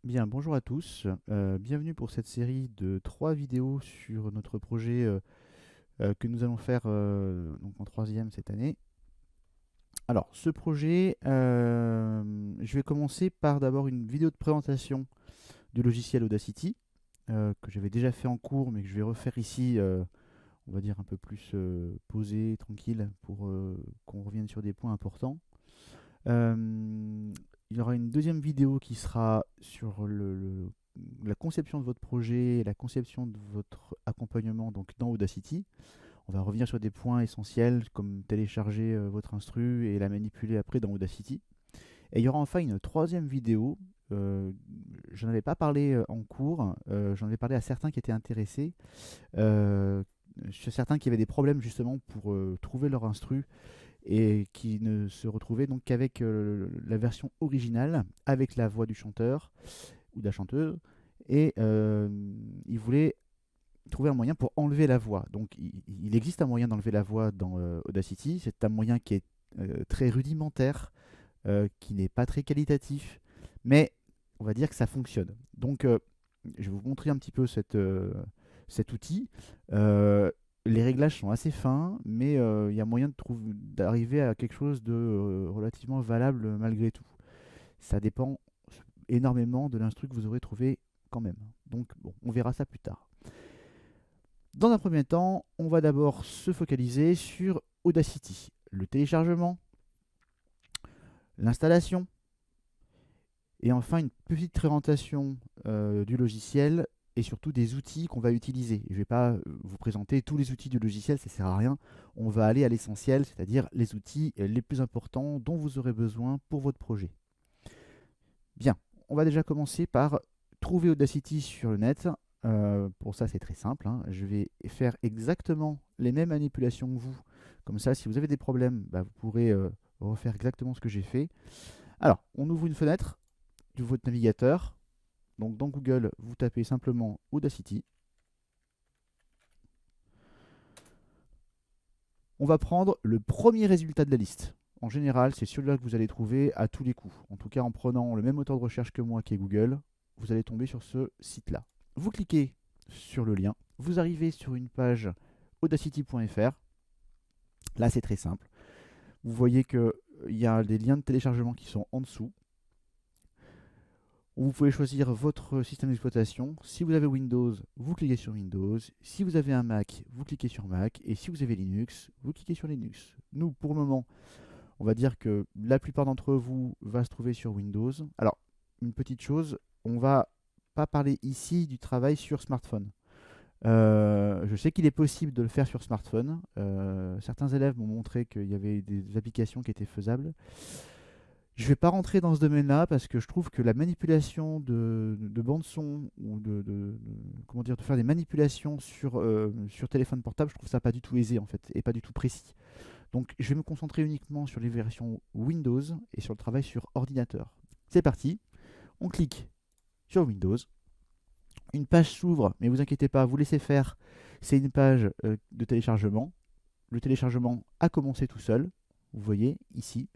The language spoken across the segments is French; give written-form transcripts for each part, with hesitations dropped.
Bien, bonjour à tous. Bienvenue pour cette série de 3 vidéos sur notre projet que nous allons faire donc en troisième cette année. Alors, ce projet, je vais commencer par d'abord une vidéo de présentation du logiciel Audacity que j'avais déjà fait en cours, mais que je vais refaire ici, on va dire un peu plus posé, tranquille, pour qu'on revienne sur des points importants. Euh, il y aura une deuxième vidéo qui sera sur la conception de votre projet et la conception de votre accompagnement donc dans Audacity. On va revenir sur des points essentiels comme télécharger votre instru et la manipuler après dans Audacity. Et il y aura enfin une troisième vidéo. Euh, J'en avais pas parlé en cours, j'en avais parlé à certains qui étaient intéressés. Euh, Chez certains qui avaient des problèmes justement pour trouver leur instru et qui ne se retrouvait donc qu'avec la version originale, avec la voix du chanteur ou de la chanteuse, et il voulait trouver un moyen pour enlever la voix. Donc il existe un moyen d'enlever la voix dans Audacity, c'est un moyen qui est très rudimentaire, qui n'est pas très qualitatif, mais on va dire que ça fonctionne. Donc je vais vous montrer un petit peu cet outil. Les réglages sont assez fins, mais il y a moyen d'arriver à quelque chose de relativement valable malgré tout. Ça dépend énormément de l'instru que vous aurez trouvé quand même. Donc bon, on verra ça plus tard. Dans un premier temps, on va d'abord se focaliser sur Audacity, le téléchargement, l'installation, et enfin une petite présentation du logiciel et surtout des outils qu'on va utiliser. Je ne vais pas vous présenter tous les outils du logiciel, ça ne sert à rien. On va aller à l'essentiel, c'est-à-dire les outils les plus importants dont vous aurez besoin pour votre projet. Bien, on va déjà commencer par trouver Audacity sur le net. Pour ça, c'est très simple, hein. Je vais faire exactement les mêmes manipulations que vous. Comme ça, si vous avez des problèmes, bah, vous pourrez refaire exactement ce que j'ai fait. Alors, on ouvre une fenêtre de votre navigateur. Donc dans Google, vous tapez simplement Audacity. On va prendre le premier résultat de la liste. En général, c'est celui-là que vous allez trouver à tous les coups. En tout cas, en prenant le même moteur de recherche que moi qui est Google, vous allez tomber sur ce site-là. Vous cliquez sur le lien, vous arrivez sur une page audacity.fr. Là, c'est très simple. Vous voyez qu'il y a des liens de téléchargement qui sont en dessous. Vous pouvez choisir votre système d'exploitation. Si vous avez Windows, vous cliquez sur Windows. Si vous avez un Mac, vous cliquez sur Mac. Et si vous avez Linux, vous cliquez sur Linux. Nous, pour le moment, on va dire que la plupart d'entre vous va se trouver sur Windows. Alors, une petite chose, on va pas parler ici du travail sur smartphone. Je sais qu'il est possible de le faire sur smartphone. Certains élèves m'ont montré qu'il y avait des applications qui étaient faisables. Je ne vais pas rentrer dans ce domaine-là parce que je trouve que la manipulation de bande son ou comment dire, de faire des manipulations sur téléphone portable, je trouve ça pas du tout aisé en fait et pas du tout précis. Donc je vais me concentrer uniquement sur les versions Windows et sur le travail sur ordinateur. C'est parti, on clique sur Windows, une page s'ouvre, mais vous inquiétez pas, vous laissez faire, c'est une page de téléchargement. Le téléchargement a commencé tout seul, vous voyez ici.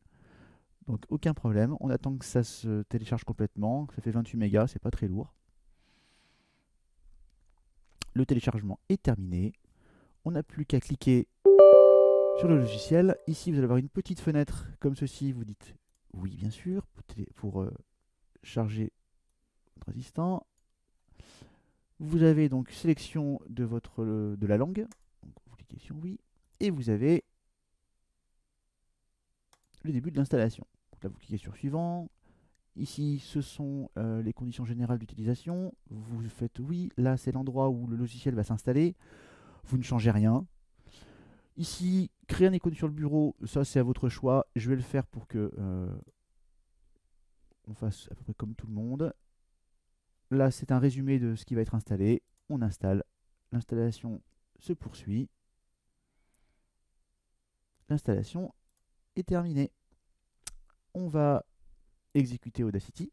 Donc aucun problème, on attend que ça se télécharge complètement, ça fait 28 mégas, c'est pas très lourd. Le téléchargement est terminé, on n'a plus qu'à cliquer sur le logiciel. Ici vous allez avoir une petite fenêtre comme ceci, vous dites oui bien sûr, pour charger votre assistant. Vous avez donc sélection de la langue, donc vous cliquez sur oui, et vous avez le début de l'installation. Là vous cliquez sur suivant. Ici, ce sont les conditions générales d'utilisation. Vous faites oui. Là, c'est l'endroit où le logiciel va s'installer. Vous ne changez rien. Ici, créer un icône sur le bureau, ça c'est à votre choix. Je vais le faire pour que on fasse à peu près comme tout le monde. Là, c'est un résumé de ce qui va être installé. On installe. L'installation se poursuit. L'installation est terminée. On va exécuter Audacity.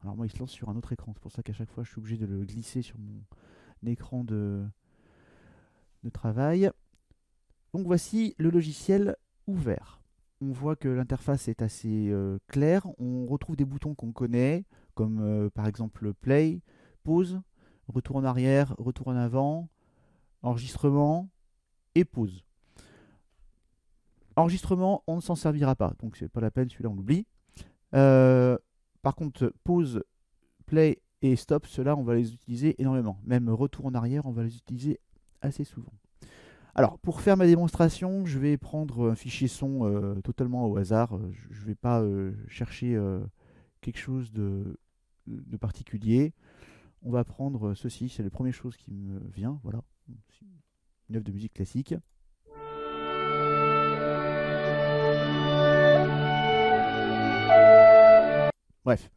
Alors moi, il se lance sur un autre écran. C'est pour ça qu'à chaque fois, je suis obligé de le glisser sur mon écran de travail. Donc voici le logiciel ouvert. on voit que l'interface est assez claire. On retrouve des boutons qu'on connaît, comme par exemple play, pause, retour en arrière, retour en avant, enregistrement et pause. Enregistrement, on ne s'en servira pas, donc c'est pas la peine, celui-là on l'oublie. Par contre, pause, play et stop, ceux-là on va les utiliser énormément. Même retour en arrière, on va les utiliser assez souvent. Alors, pour faire ma démonstration, je vais prendre un fichier son totalement au hasard. Je ne vais pas chercher quelque chose de particulier. On va prendre ceci, c'est la première chose qui me vient. Voilà, une œuvre de musique classique. Bref.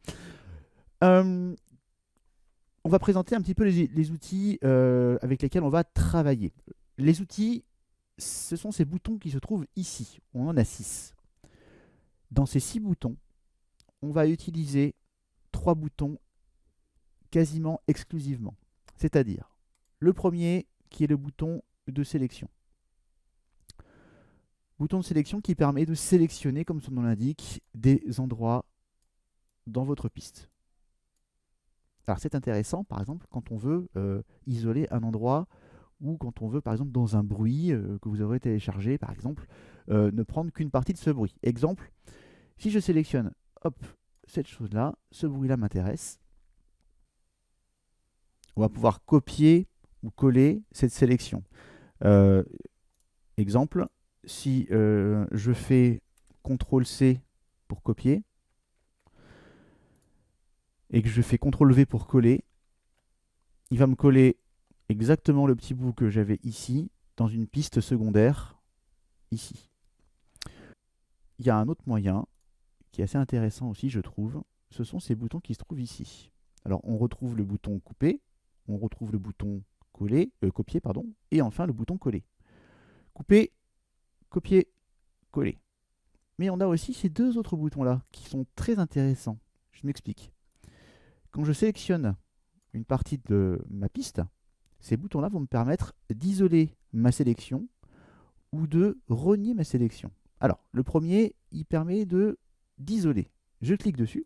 On va présenter un petit peu les outils avec lesquels on va travailler. Les outils, ce sont ces boutons qui se trouvent ici. On en a 6. Dans ces 6 boutons, on va utiliser 3 boutons quasiment exclusivement. C'est-à-dire, le premier qui est le bouton de sélection. Bouton de sélection qui permet de sélectionner, comme son nom l'indique, des endroits dans votre piste. Alors c'est intéressant, par exemple, quand on veut isoler un endroit ou quand on veut, par exemple, dans un bruit que vous aurez téléchargé, par exemple, ne prendre qu'une partie de ce bruit. Exemple, si je sélectionne, hop, cette chose-là, ce bruit-là m'intéresse, on va pouvoir copier ou coller cette sélection. Exemple, si je fais CTRL-C pour copier et que je fais CTRL-V pour coller, il va me coller exactement le petit bout que j'avais ici dans une piste secondaire ici. Il y a un autre moyen qui est assez intéressant aussi, je trouve. Ce sont ces boutons qui se trouvent ici. Alors, on retrouve le bouton couper, on retrouve le bouton copier, pardon, et enfin le bouton coller. Couper, copier, coller. Mais on a aussi ces deux autres boutons-là qui sont très intéressants. Je m'explique. Quand je sélectionne une partie de ma piste, ces boutons-là vont me permettre d'isoler ma sélection ou de renier ma sélection. Alors, le premier, il permet d'isoler. Je clique dessus.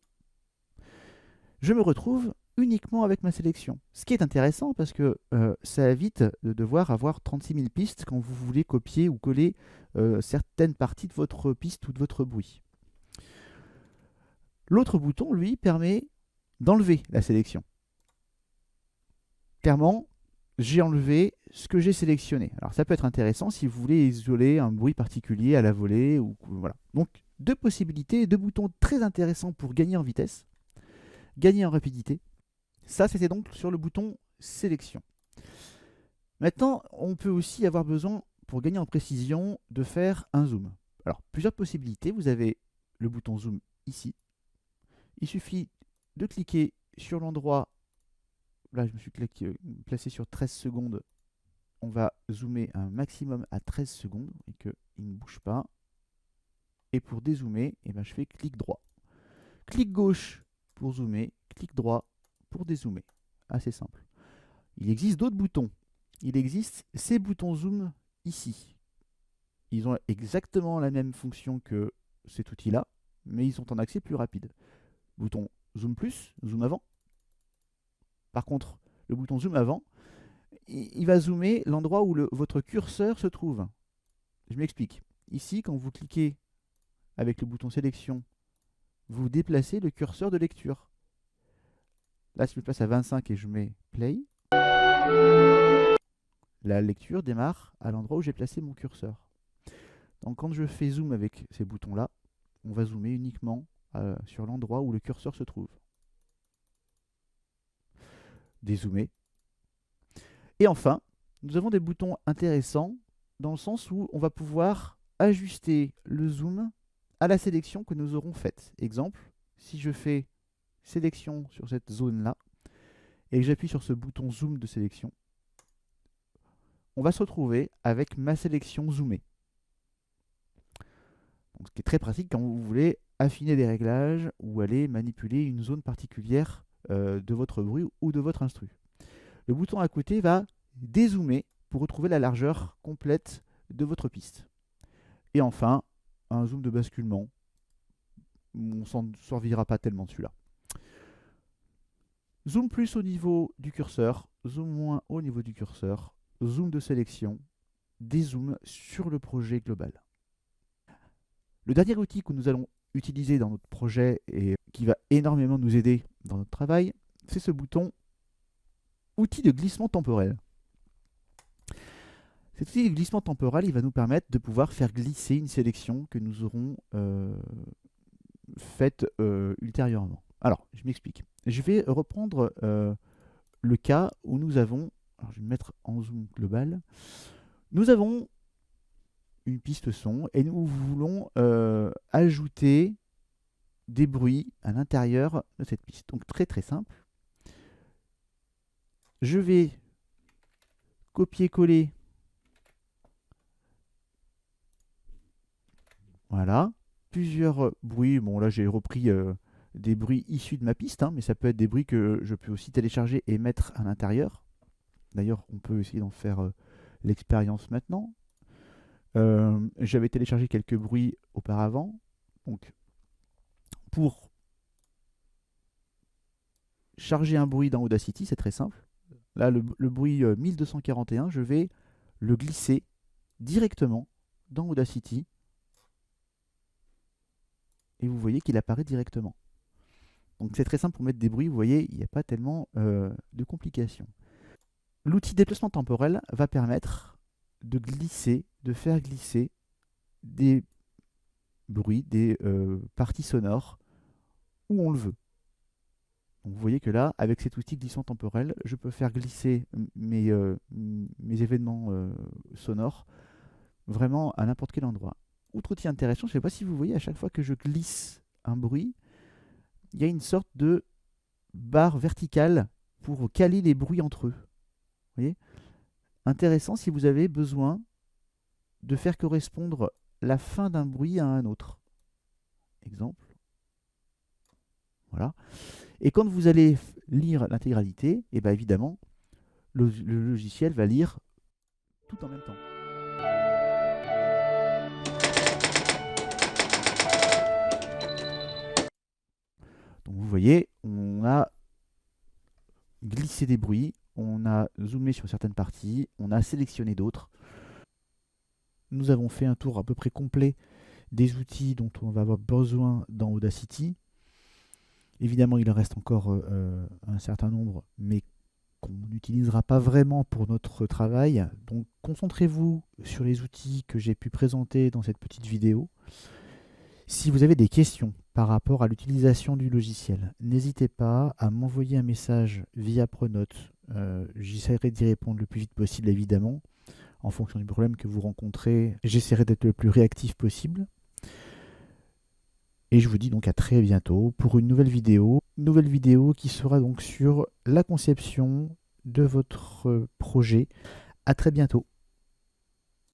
Je me retrouve uniquement avec ma sélection. Ce qui est intéressant parce que ça évite de devoir avoir 36 000 pistes quand vous voulez copier ou coller certaines parties de votre piste ou de votre bruit. L'autre bouton, lui, permet d'enlever la sélection. Clairement, j'ai enlevé ce que j'ai sélectionné. Alors ça peut être intéressant si vous voulez isoler un bruit particulier à la volée. Voilà. Donc deux possibilités, deux boutons très intéressants pour gagner en vitesse, gagner en rapidité. Ça, c'était donc sur le bouton sélection. Maintenant, on peut aussi avoir besoin, pour gagner en précision, de faire un zoom. Alors, plusieurs possibilités. Vous avez le bouton zoom ici. Il suffit de cliquer sur l'endroit. Là, je me suis placé sur 13 secondes. On va zoomer un maximum à 13 secondes et qu'il ne bouge pas. Et pour dézoomer, je fais clic droit. Clic gauche pour zoomer, clic droit pour dézoomer. Assez simple. Il existe d'autres boutons. Il existe ces boutons zoom ici. Ils ont exactement la même fonction que cet outil-là, mais ils sont en accès plus rapide. Bouton zoom plus, zoom avant. Par contre, le bouton zoom avant, il va zoomer l'endroit où votre curseur se trouve. Je m'explique. Ici, quand vous cliquez avec le bouton sélection, vous déplacez le curseur de lecture. Là, si je me place à 25 et je mets play, la lecture démarre à l'endroit où j'ai placé mon curseur. Donc quand je fais zoom avec ces boutons-là, on va zoomer uniquement sur l'endroit où le curseur se trouve. Dézoomer. Et enfin, nous avons des boutons intéressants dans le sens où on va pouvoir ajuster le zoom à la sélection que nous aurons faite. Exemple, si je fais sélection sur cette zone-là et que j'appuie sur ce bouton zoom de sélection, on va se retrouver avec ma sélection zoomée. Donc, ce qui est très pratique quand vous voulez affiner des réglages ou aller manipuler une zone particulière de votre bruit ou de votre instru. Le bouton à côté va dézoomer pour retrouver la largeur complète de votre piste. Et enfin, un zoom de basculement. On s'en servira pas tellement celui-là. Zoom plus au niveau du curseur, zoom moins au niveau du curseur, zoom de sélection, dézoom sur le projet global. Le dernier outil que nous allons utiliser dans notre projet et qui va énormément nous aider dans notre travail, c'est ce bouton outil de glissement temporel. Cet outil de glissement temporel, il va nous permettre de pouvoir faire glisser une sélection que nous aurons faite ultérieurement. Alors, je m'explique. Je vais reprendre le cas où nous avons, alors je vais me mettre en zoom global, nous avons une piste son et nous voulons ajouter des bruits à l'intérieur de cette piste. Donc très très simple. Je vais copier-coller. Voilà. Plusieurs bruits. Bon là j'ai repris des bruits issus de ma piste, hein, mais ça peut être des bruits que je peux aussi télécharger et mettre à l'intérieur. D'ailleurs on peut essayer d'en faire l'expérience maintenant. J'avais téléchargé quelques bruits auparavant. Donc pour charger un bruit dans Audacity, c'est très simple. Là, le bruit 1241, je vais le glisser directement dans Audacity. Et vous voyez qu'il apparaît directement. Donc c'est très simple pour mettre des bruits, vous voyez, il n'y a pas tellement de complications. L'outil déplacement temporel va permettre de glisser, de faire glisser des bruits, des parties sonores où on le veut. Donc vous voyez que là, avec cet outil glissement temporel, je peux faire glisser mes événements sonores vraiment à n'importe quel endroit. Autre outil intéressant, je ne sais pas si vous voyez, à chaque fois que je glisse un bruit, il y a une sorte de barre verticale pour caler les bruits entre eux. Vous voyez ? Intéressant si vous avez besoin de faire correspondre la fin d'un bruit à un autre. Exemple. Voilà. Et quand vous allez lire l'intégralité, et bien évidemment, le logiciel va lire tout en même temps. Donc vous voyez, on a glissé des bruits, on a zoomé sur certaines parties, on a sélectionné d'autres. Nous avons fait un tour à peu près complet des outils dont on va avoir besoin dans Audacity. Évidemment, il en reste encore un certain nombre, mais qu'on n'utilisera pas vraiment pour notre travail. Donc concentrez-vous sur les outils que j'ai pu présenter dans cette petite vidéo. Si vous avez des questions par rapport à l'utilisation du logiciel, n'hésitez pas à m'envoyer un message via Pronote. J'essaierai d'y répondre le plus vite possible, évidemment. En fonction du problème que vous rencontrez, j'essaierai d'être le plus réactif possible. Et je vous dis donc à très bientôt pour une nouvelle vidéo. Nouvelle vidéo qui sera donc sur la conception de votre projet. À très bientôt.